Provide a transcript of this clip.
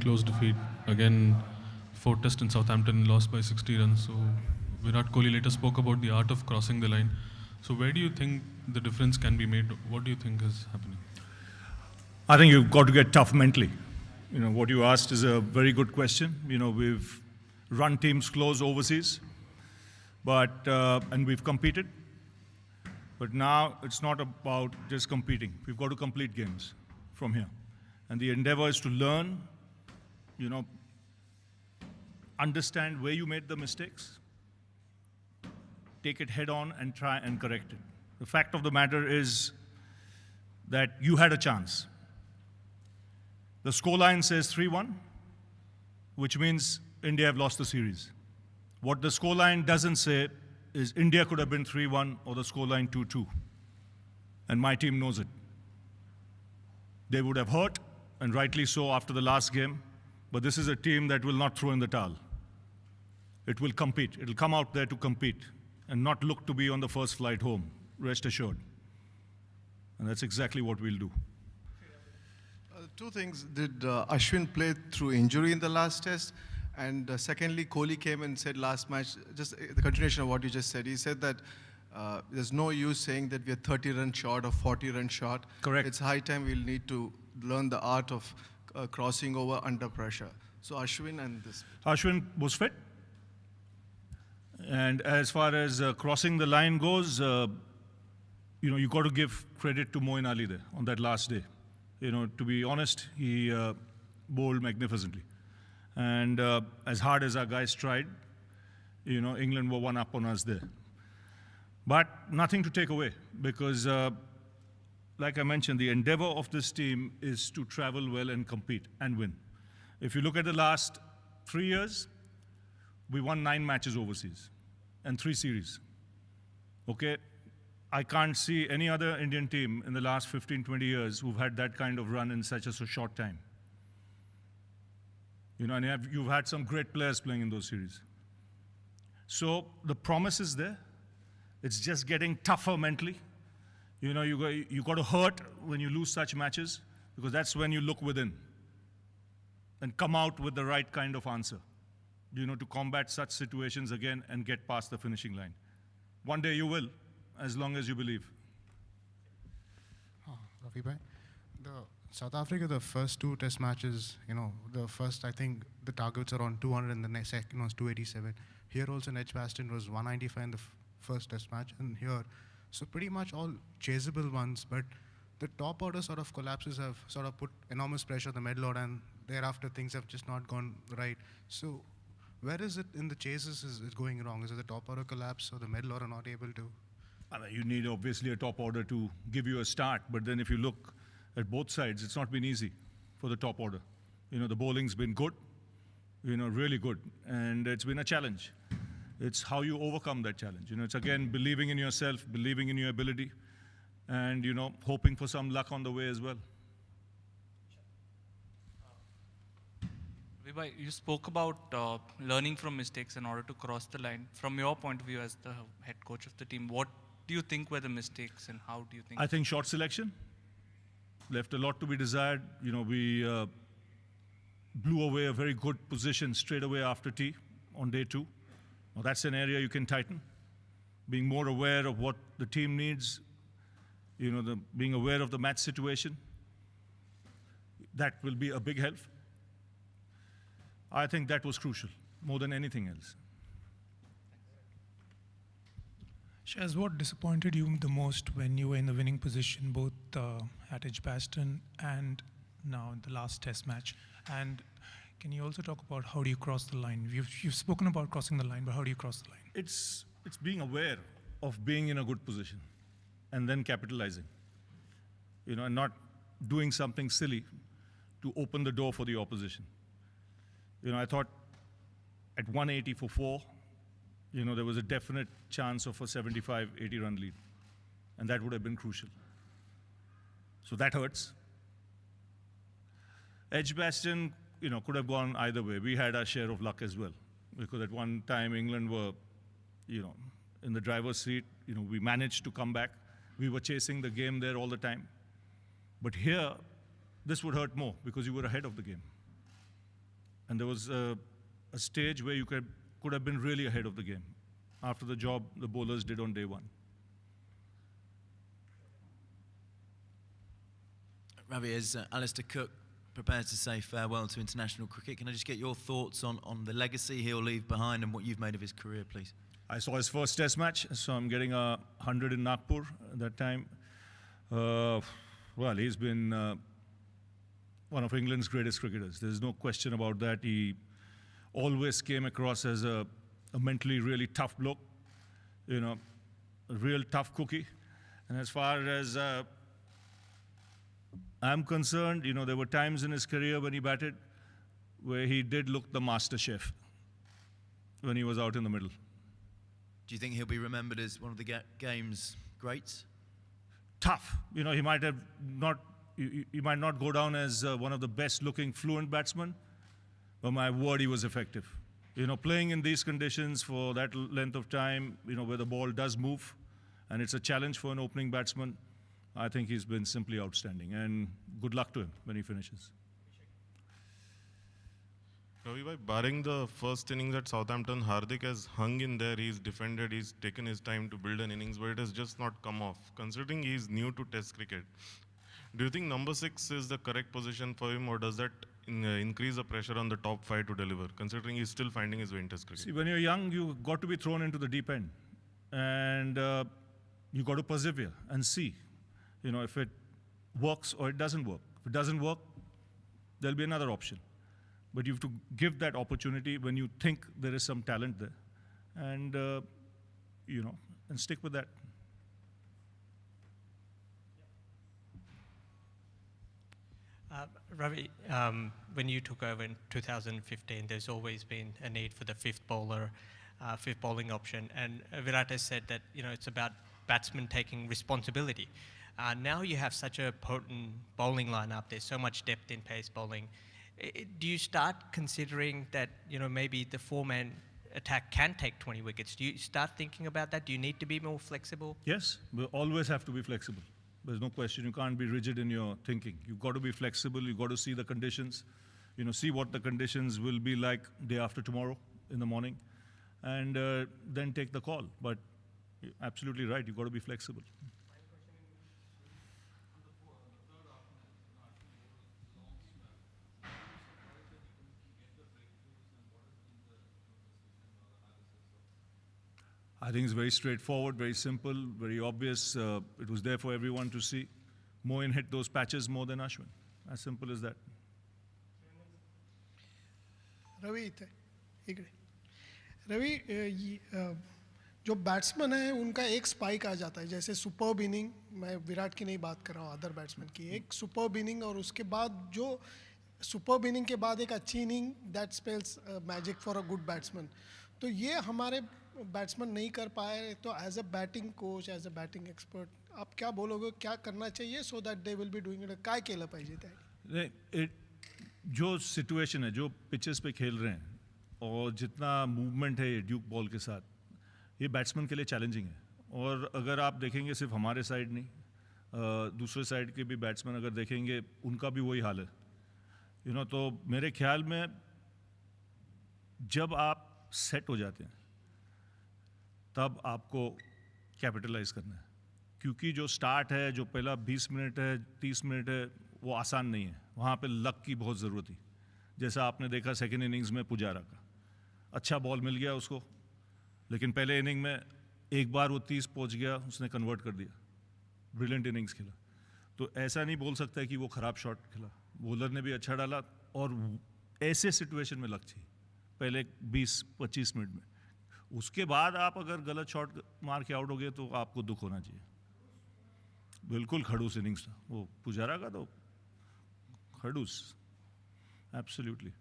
close defeat. Again, fourth test in Southampton, lost by 60 runs. So Virat Kohli later spoke about the art of crossing the line. So where do you think the difference can be made? What do you think is happening? I think you've got to get tough mentally. What you asked is a very good question. We've run teams close overseas, and we've competed. But now it's not about just competing. We've got to complete games from here. And the endeavor is to learn, understand where you made the mistakes, take it head on and try and correct it. The fact of the matter is that you had a chance. The scoreline says 3-1, which means India have lost the series. What the scoreline doesn't say is India could have been 3-1 or the scoreline 2-2. And my team knows it. They would have hurt, and rightly so after the last game, but this is a team that will not throw in the towel. It will compete. It will come out there to compete and not look to be on the first flight home, rest assured. And that's exactly what we'll do. Two things. Did Ashwin play through injury in the last test? And secondly, Kohli came and said last match, just the continuation of what you just said, he said that there's no use saying that we are 30 runs short or 40 runs short. Correct. It's high time we'll need to learn the art of crossing over under pressure. So Ashwin and this. Ashwin was fit. And as far as crossing the line goes, you got to give credit to Moeen Ali there on that last day. To be honest, he bowled magnificently. And as hard as our guys tried, England were one up on us there. But nothing to take away because, like I mentioned, the endeavor of this team is to travel well and compete and win. If you look at the last 3 years, we won 9 matches overseas and 3 series. Okay? I can't see any other Indian team in the last 15, 20 years who've had that kind of run in such a short time. And you've had some great players playing in those series. So the promise is there. It's just getting tougher mentally. You got to hurt when you lose such matches because that's when you look within and come out with the right kind of answer, to combat such situations again and get past the finishing line. One day you will, as long as you believe. Ravi bhai, South Africa, the first 2 test matches, the first, I think the targets are on 200 and the next second was 287. Here also in Edgbaston was 195 in the first test match and here. So pretty much all chaseable ones, but the top order sort of collapses have sort of put enormous pressure on the middle order and thereafter things have just not gone right. So where is it in the chases is it going wrong? Is it the top order collapse or the middle order not able to? You need obviously a top order to give you a start, but then if you look at both sides, it's not been easy for the top order. The bowling's been good, really good, and it's been a challenge. It's how you overcome that challenge. It's again believing in yourself, believing in your ability, and hoping for some luck on the way as well. Vibhai, you spoke about learning from mistakes in order to cross the line. From your point of view as the head coach of the team, what do you think were the mistakes and how do you think? I think short selection left a lot to be desired. We blew away a very good position straight away after tea on day 2. Well, that's an area you can tighten. Being more aware of what the team needs, being aware of the match situation, that will be a big help. I think that was crucial, more than anything else. Shaz, what disappointed you the most when you were in the winning position, both at Edgbaston and now in the last test match? And can you also talk about how do you cross the line? You've spoken about crossing the line, but how do you cross the line? It's being aware of being in a good position and then capitalizing, and not doing something silly to open the door for the opposition. I thought at 180 for 4, there was a definite chance of a 75, 80 run lead. And that would have been crucial. So that hurts. Edgbaston, could have gone either way. We had our share of luck as well. Because at one time England were, in the driver's seat. We managed to come back. We were chasing the game there all the time. But here, this would hurt more because you were ahead of the game. And there was a stage where you could have been really ahead of the game after the job the bowlers did on day one. Ravi, as Alastair Cook prepares to say farewell to international cricket, can I just get your thoughts on the legacy he'll leave behind and what you've made of his career, please? I saw his first test match, so I'm getting 100 in Nagpur at that time. Well, he's been one of England's greatest cricketers. There's no question about that. He always came across as a mentally really tough bloke, you know, a real tough cookie. And as far as I'm concerned, you know, there were times in his career when he batted where he did look the master chef when he was out in the middle. Do you think he'll be remembered as one of the game's greats? Tough. You know, he might not go down as one of the best looking fluent batsmen, but my word, he was effective. You know, playing in these conditions for that length of time, you know, where the ball does move, and it's a challenge for an opening batsman, I think he's been simply outstanding. And good luck to him when he finishes. Ravi bhai, barring the first innings at Southampton, Hardik has hung in there, he's defended, he's taken his time to build an innings, but it has just not come off. Considering he's new to Test cricket, do you think number 6 is the correct position for him, or does that increase the pressure on the top 5 to deliver, considering he's still finding his way in Test cricket? See, when you're young, you've got to be thrown into the deep end. And you've got to persevere and see, you know, if it works or it doesn't work. If it doesn't work, there'll be another option. But you have to give that opportunity when you think there is some talent there. And, you know, and stick with that. Ravi, when you took over in 2015, there's always been a need for the fifth bowling option. And Virat has said that, you know, it's about batsmen taking responsibility. Now you have such a potent bowling lineup. There's so much depth in pace bowling. Do you start considering that, you know, maybe the four-man attack can take 20 wickets? Do you start thinking about that? Do you need to be more flexible? Yes, we always have to be flexible. There's no question. You can't be rigid in your thinking. You've got to be flexible. You've got to see the conditions. You know, see what the conditions will be like day after tomorrow in the morning, and then take the call. But you're absolutely right. You've got to be flexible. I think it's very straightforward, very simple, very obvious. It was there for everyone to see. Moin hit those patches more than Ashwin. As simple as that. Ravi जो batsman है उनका एक spike आ जाता है, जैसे superb inning, मैं विराट की नहीं बात कर रहा हूँ, अदर बैट्समैन की, एक सुपर्ब इनिंग और उसके बाद जो सुपर्ब इनिंग के बाद एक अच्छी inning, that spells magic for a good batsman. तो ये हमारे बैट्समैन नहीं कर पाए. तो as a batting coach, as a batting expert, आप क्या बोलोगे, क्या करना चाहिए so that they will be doing it? काय केलं पाहिजे त्या? जो सिचुएशन है, जो पिचेस पे खेल रहे हैं और जितना मूवमेंट है ड्यूक बॉल के साथ, ये बैट्समैन के लिए चैलेंजिंग है. और अगर आप देखेंगे सिर्फ हमारे साइड नहीं, दूसरे साइड के भी बैट्समैन अगर देखेंगे, उनका भी वही हाल है. यू नो, तो मेरे ख्याल में जब आप सेट हो जाते हैं तब आपको कैपिटलाइज करना है. क्योंकि जो स्टार्ट है, जो पहला 20 मिनट है, 30 मिनट है, वो आसान नहीं है. वहाँ पे लक की बहुत ज़रूरत थी. जैसा आपने देखा सेकेंड इनिंग्स में पुजारा का अच्छा बॉल मिल गया उसको, लेकिन पहले इनिंग में एक बार वो 30 पहुँच गया, उसने कन्वर्ट कर दिया. ब्रिलियंट इनिंग्स खेला. तो ऐसा नहीं बोल सकता है कि वो ख़राब शॉट खेला. बॉलर ने भी अच्छा डाला, और ऐसे सिचुएशन में लक चाहिए पहले 20-25 मिनट में. उसके बाद आप अगर गलत शॉट मार के आउट हो गए तो आपको दुख होना चाहिए. बिल्कुल खड़ूस इनिंग्स था वो पुजारा का, तो खड़ूस, एब्सोल्युटली.